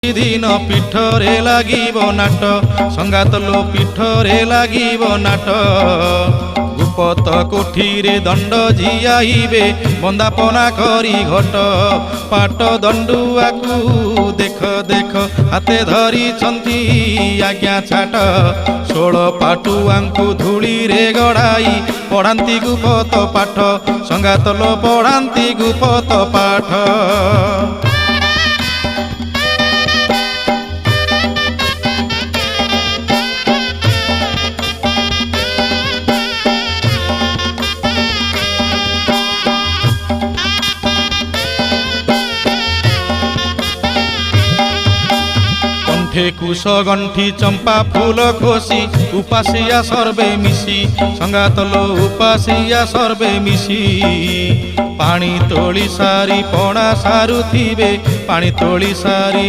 दिन पीठरे लागिब नाट संगातलो पीठरे लागिब नाट गुपत कोठीरे दंड जियाइबे बंदापना करी घट पाट दंडुआकू देख देख हाथे धरी छंती आज्ञा छाट 16 पाटुआंकू धूली रे गड़ाई पढ़ांती गुपत पाठ संगातलो पढ़ांती गुपत पाठ। कुश गंठी चंपा फूल खोसी उपासिया सर्वे मिसी संगातलो उपासिया सर्वे मिसी पानी तोली सारी पणा सारुथिबे पानी तोली सारी